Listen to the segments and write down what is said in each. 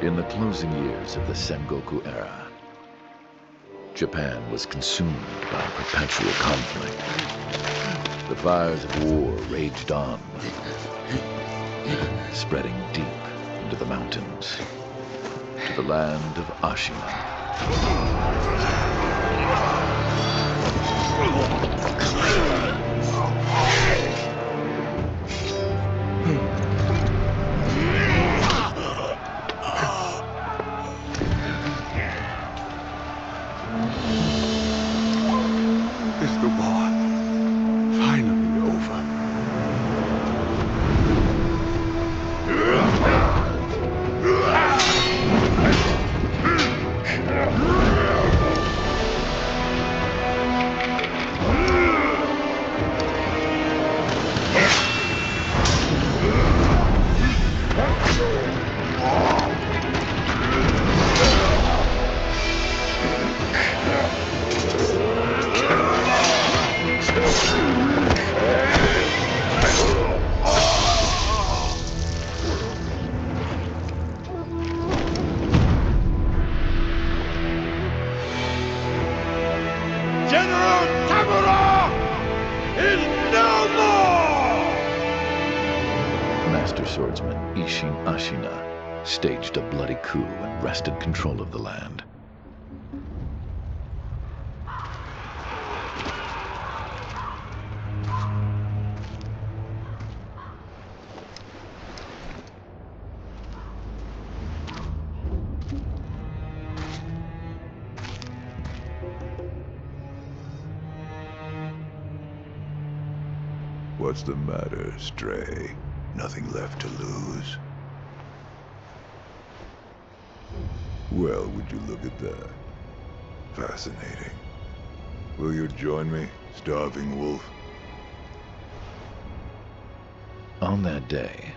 In the closing years of the Sengoku era, Japan was consumed by perpetual conflict. The fires of war raged on, spreading deep into the mountains, to the land of Ashina. Is the war finally over? General Tamura is no more! Master swordsman Ishin Ashina staged a bloody coup and wrested control of the land. What's the matter, Stray? Nothing left to lose? Well, would you look at that? Fascinating. Will you join me, starving wolf? On that day,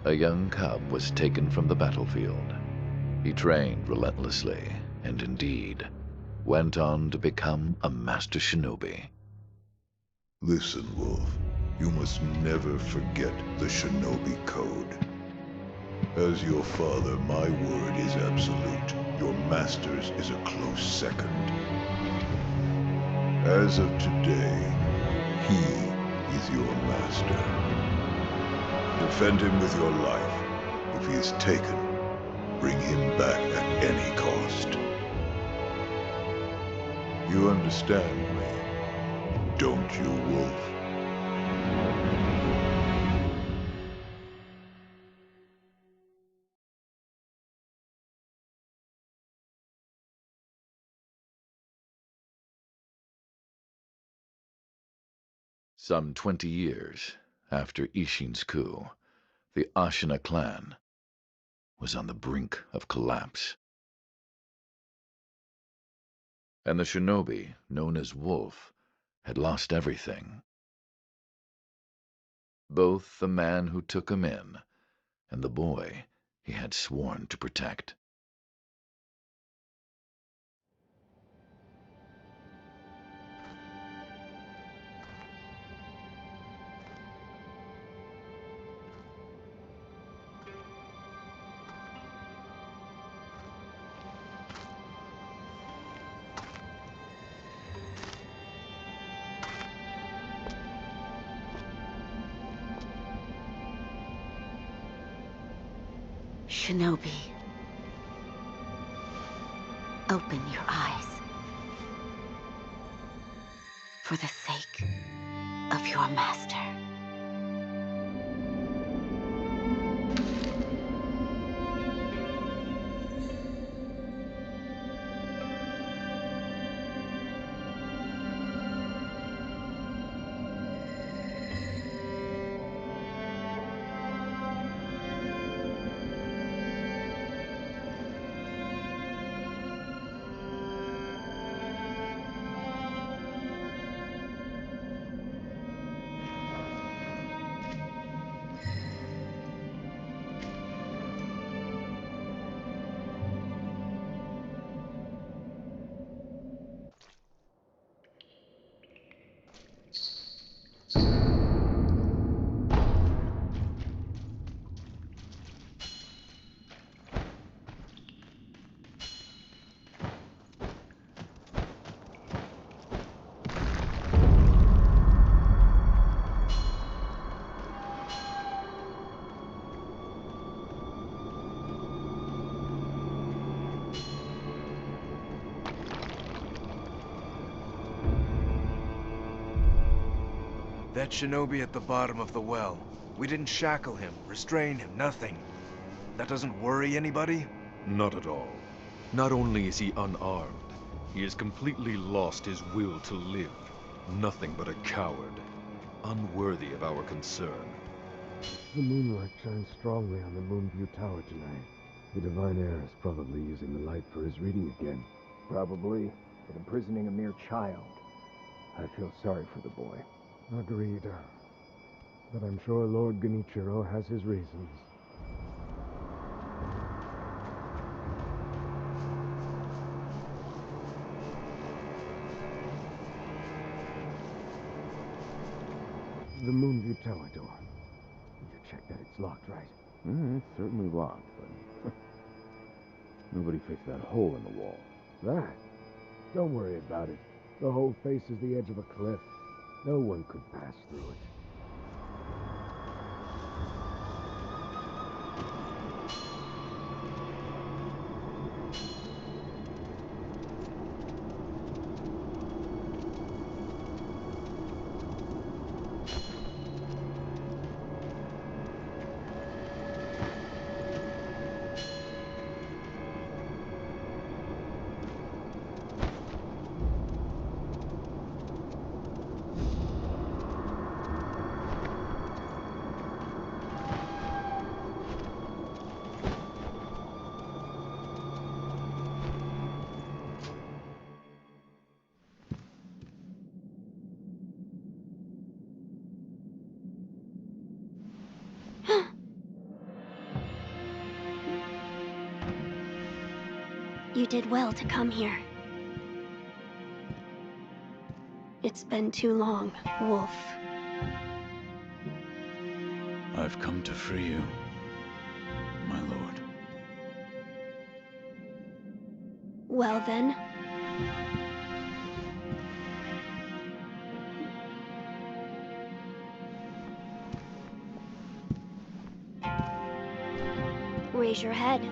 a young cub was taken from the battlefield. He trained relentlessly, and indeed, went on to become a master shinobi. Listen, Wolf. You must never forget the Shinobi Code. As your father, my word is absolute. Your master's is a close second. As of today, he is your master. Defend him with your life. If he is taken, bring him back at any cost. You understand me, don't you, Wolf? Some 20 years after Ishin's coup, the Ashina clan was on the brink of collapse. And the shinobi, known as Wolf, had lost everything. Both the man who took him in and the boy he had sworn to protect. Shinobi, open your eyes. For the sake of your master. That shinobi at the bottom of the well. We didn't shackle him, restrain him, nothing. That doesn't worry anybody? Not at all. Not only is he unarmed, he has completely lost his will to live. Nothing but a coward. Unworthy of our concern. The moonlight shines strongly on the Moonview Tower tonight. The Divine Heir is probably using the light for his reading again. Probably, but imprisoning a mere child. I feel sorry for the boy. Agreed. But I'm sure Lord Genichiro has his reasons. The Moonview Tower door. You check that it's locked, right? It's certainly locked, but nobody fixed that hole in the wall. That? Don't worry about it. The hole faces the edge of a cliff. No one could pass through it. You did well to come here. It's been too long, Wolf. I've come to free you, my lord. Well then. Raise your head.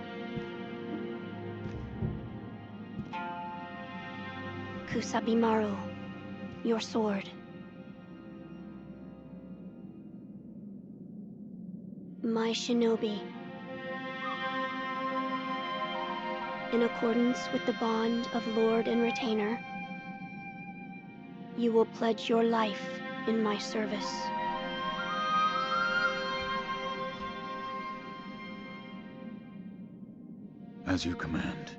Kusabimaru, your sword. My shinobi. In accordance with the bond of Lord and Retainer, you will pledge your life in my service. As you command.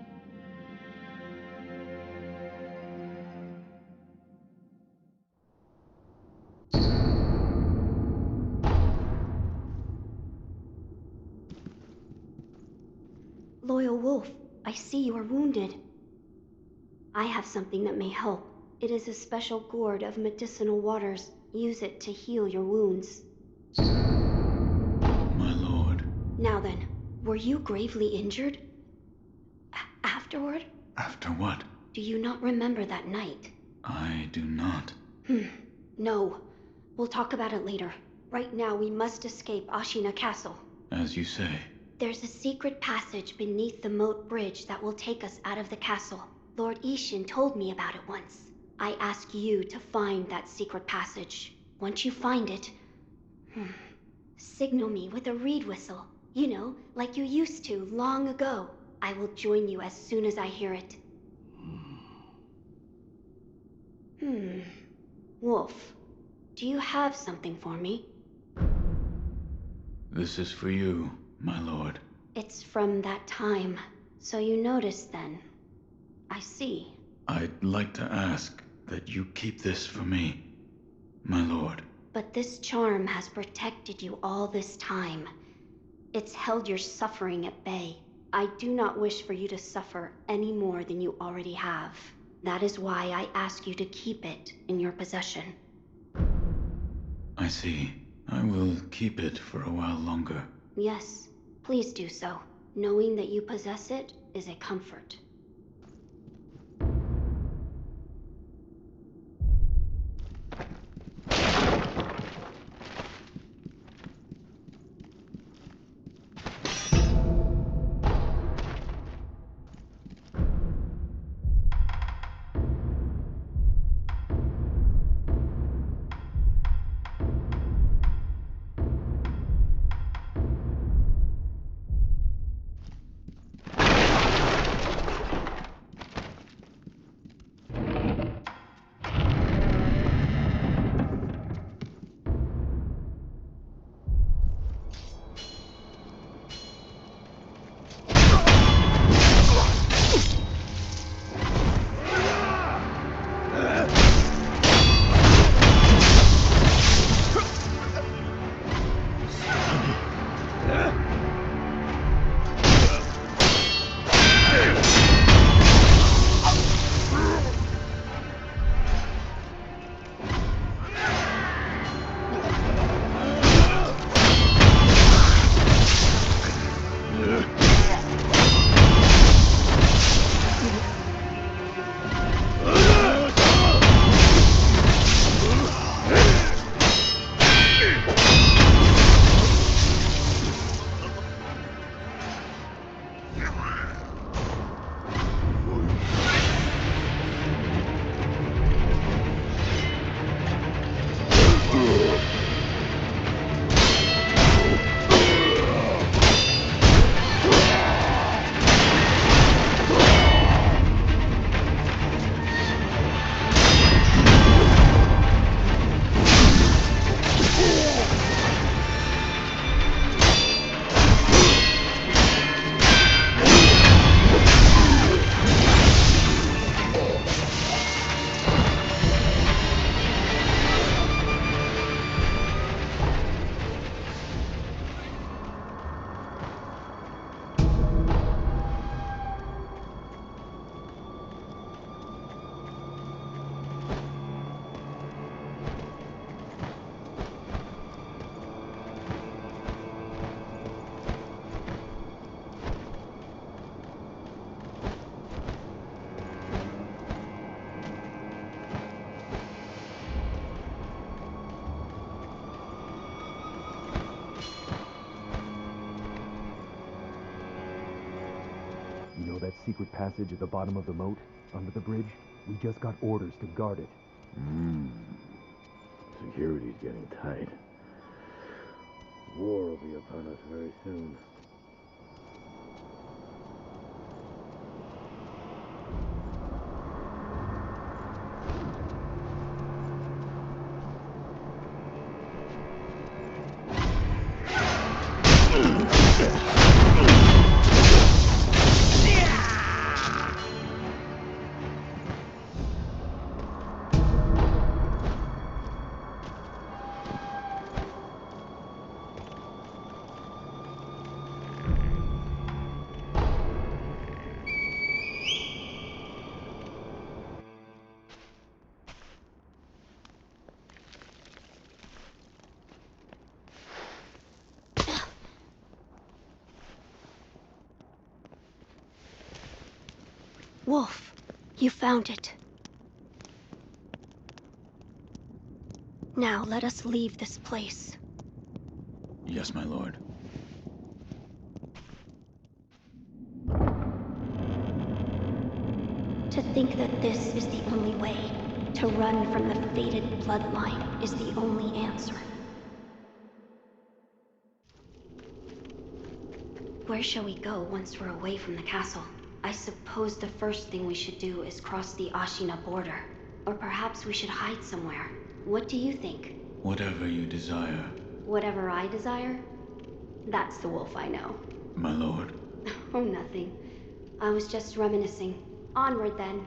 Loyal Wolf, I see you are wounded. I have something that may help. It is a special gourd of medicinal waters. Use it to heal your wounds. My lord. Now then, were you gravely injured? Afterward? After what? Do you not remember that night? I do not. No. We'll talk about it later. Right now, we must escape Ashina Castle. As you say. There's a secret passage beneath the moat bridge that will take us out of the castle. Lord Ishin told me about it once. I ask you to find that secret passage. Once you find it, signal me with a reed whistle. You know, like you used to long ago. I will join you as soon as I hear it. Wolf, do you have something for me? This is for you, my lord. It's from that time. So you noticed then. I see. I'd like to ask that you keep this for me, my lord. But this charm has protected you all this time. It's held your suffering at bay. I do not wish for you to suffer any more than you already have. That is why I ask you to keep it in your possession. I see. I will keep it for a while longer. Yes, please do so. Knowing that you possess it is a comfort. You know that secret passage at the bottom of the moat, under the bridge? We just got orders to guard it. Security's getting tight. War will be upon us very soon. Wolf, you found it. Now let us leave this place. Yes, my lord. To think that this is the only way, to run from the fated bloodline, is the only answer. Where shall we go once we're away from the castle? I suppose the first thing we should do is cross the Ashina border. Or perhaps we should hide somewhere. What do you think? Whatever you desire, Whatever I desire? That's the wolf I know. my lord. Oh, nothing. I was just reminiscing. Onward, then.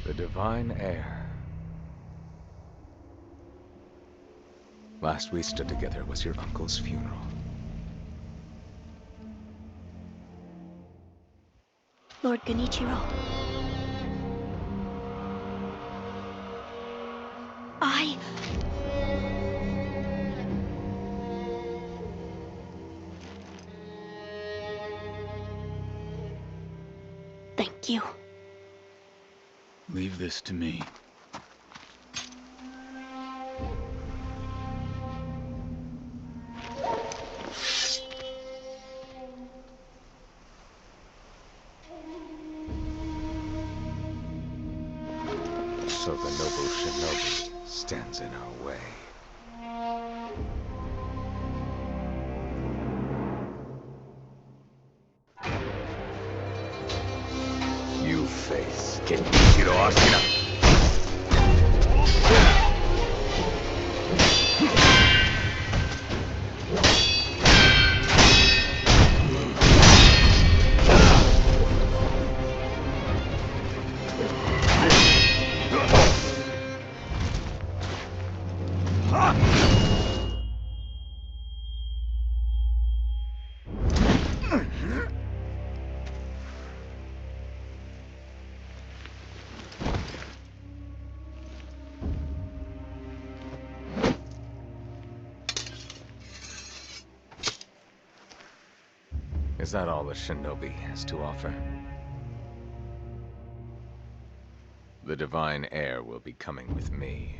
The divine heir. Last we stood together was your uncle's funeral. Lord Genichiro. Thank you. Leave this to me. So the noble shinobi stands in our way. You face. Sekiro Ashina. Is that all the shinobi has to offer? The divine heir will be coming with me.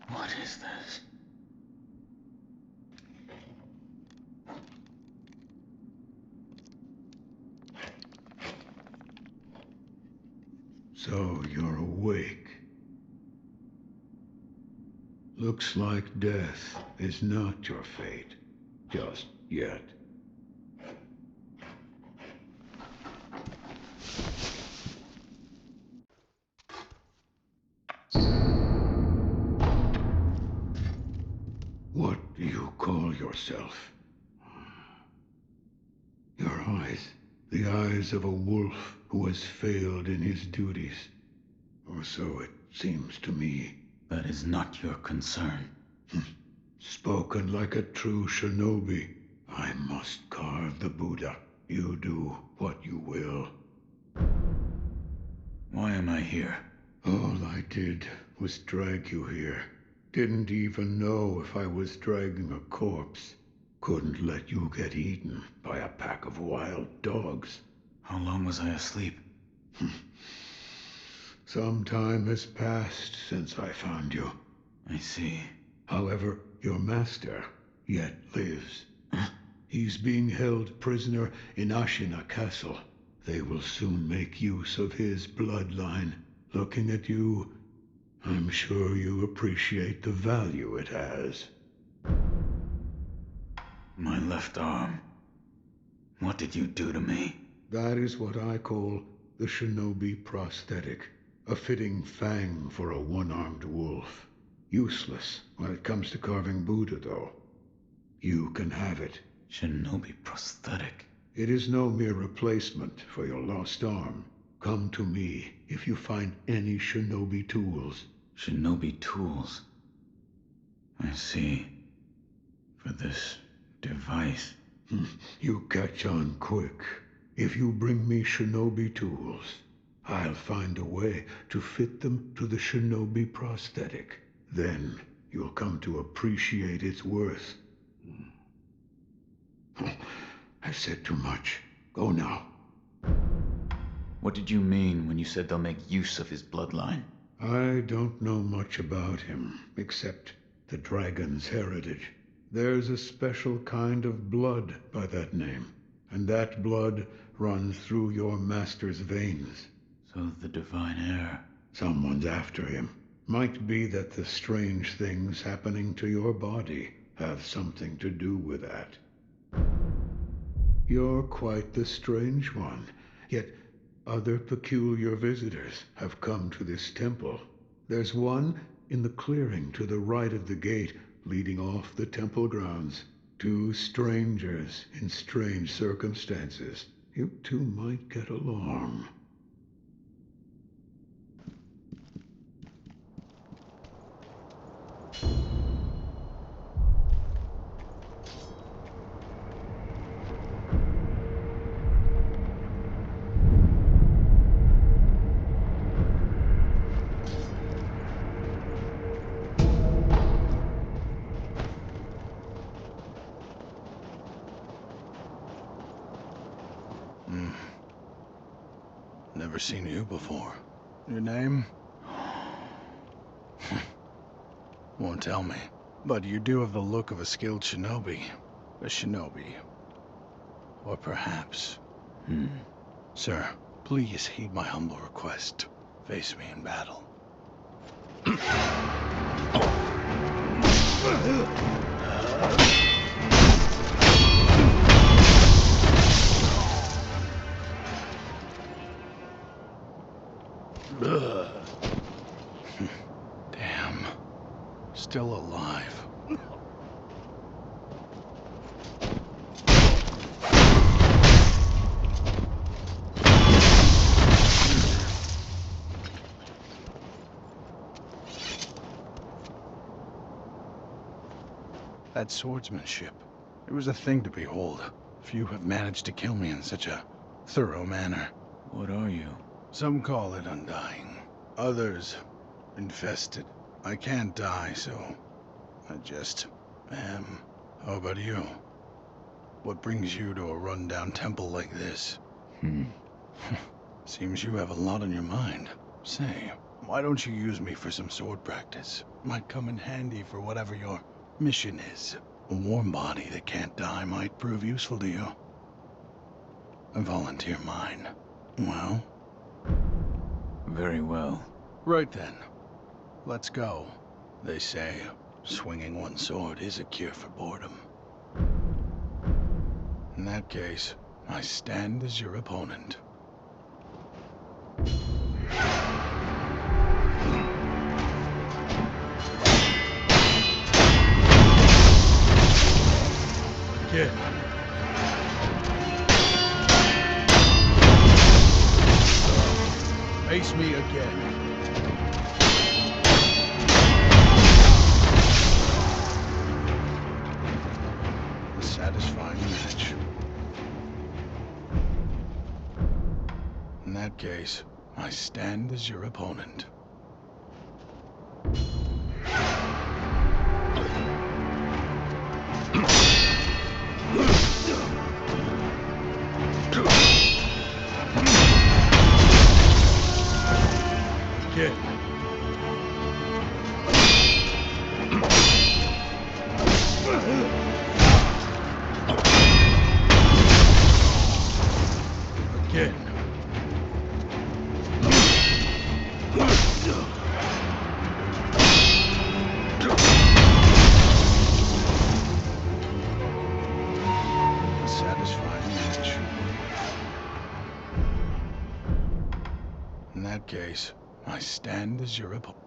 What is this? So you're awake. Looks like death is not your fate. Just yet. What do you call yourself? Your eyes. The eyes of a wolf who has failed in his duties. Or so it seems to me. That is not your concern. Spoken like a true shinobi. I must carve the Buddha. You do what you will. Why am I here? All I did was drag you here. Didn't even know if I was dragging a corpse. Couldn't let you get eaten by a pack of wild dogs. How long was I asleep? Some time has passed since I found you. I see. However, your master yet lives. He's being held prisoner in Ashina Castle. They will soon make use of his bloodline. Looking at you, I'm sure you appreciate the value it has. My left arm. What did you do to me? That is what I call the shinobi prosthetic. A fitting fang for a one-armed wolf. Useless when it comes to carving Buddha, though. You can have it. Shinobi prosthetic. It is no mere replacement for your lost arm. Come to me if you find any shinobi tools. Shinobi tools. I see. For this device. You catch on quick. If you bring me shinobi tools, I'll find a way to fit them to the shinobi prosthetic. Then you'll come to appreciate its worth. I've said too much. Go now. What did you mean when you said they'll make use of his bloodline? I don't know much about him, except the dragon's heritage. There's a special kind of blood by that name, and that blood runs through your master's veins. So the divine heir. Someone's after him. Might be that the strange things happening to your body have something to do with that. You're quite the strange one, yet other peculiar visitors have come to this temple. There's one in the clearing to the right of the gate leading off the temple grounds. Two strangers in strange circumstances. You two might get along. Never seen you before. Your name? Won't tell me. But you do have the look of a skilled shinobi. A shinobi. Or perhaps... Sir, please heed my humble request. Face me in battle. Damn. Still alive. That swordsmanship. It was a thing to behold. Few have managed to kill me in such a thorough manner. What are you? Some call it undying. Others, infested. I can't die, so I just am. How about you? What brings you to a rundown temple like this? Seems you have a lot on your mind. Say, why don't you use me for some sword practice? Might come in handy for whatever your mission is. A warm body that can't die might prove useful to you. I volunteer mine. Well? Very well. Right then. Let's go. They say, swinging one sword is a cure for boredom. In that case, I stand as your opponent. Kid. Face me again. A satisfying match. In that case, I stand as your opponent. Kid. Again. A satisfying match. In that case, I stand as your opponent.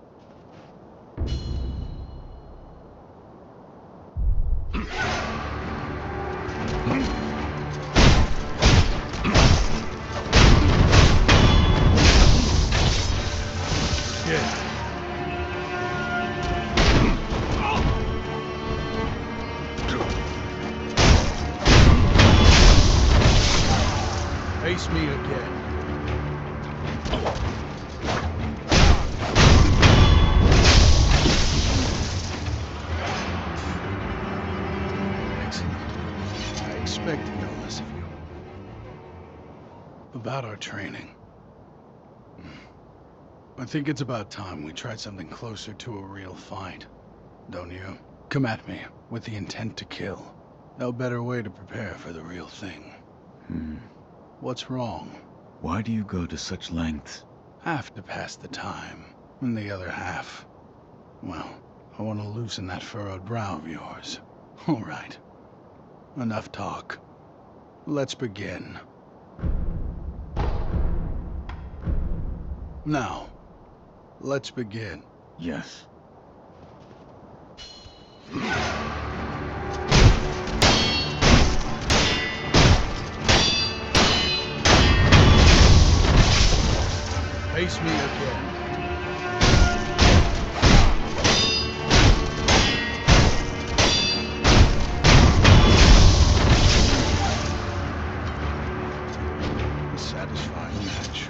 Face me again. Excellent. I expected no less of you. About our training. I think it's about time we tried something closer to a real fight. Don't you? Come at me with the intent to kill. No better way to prepare for the real thing. What's wrong? Why do you go to such lengths? Half to pass the time, and the other half, well, I want to loosen that furrowed brow of yours. All right. Enough talk. Let's begin. Now, let's begin. Yes. Face me again. A satisfying match.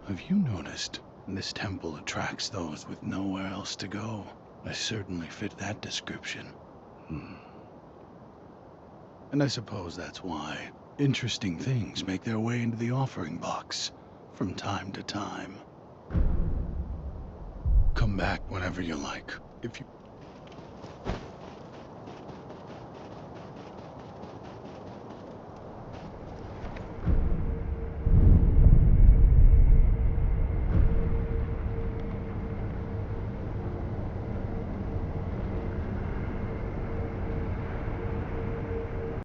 Have you noticed? This temple attracts those with nowhere else to go. I certainly fit that description. And I suppose that's why interesting things make their way into the offering box from time to time. Come back whenever you like. If you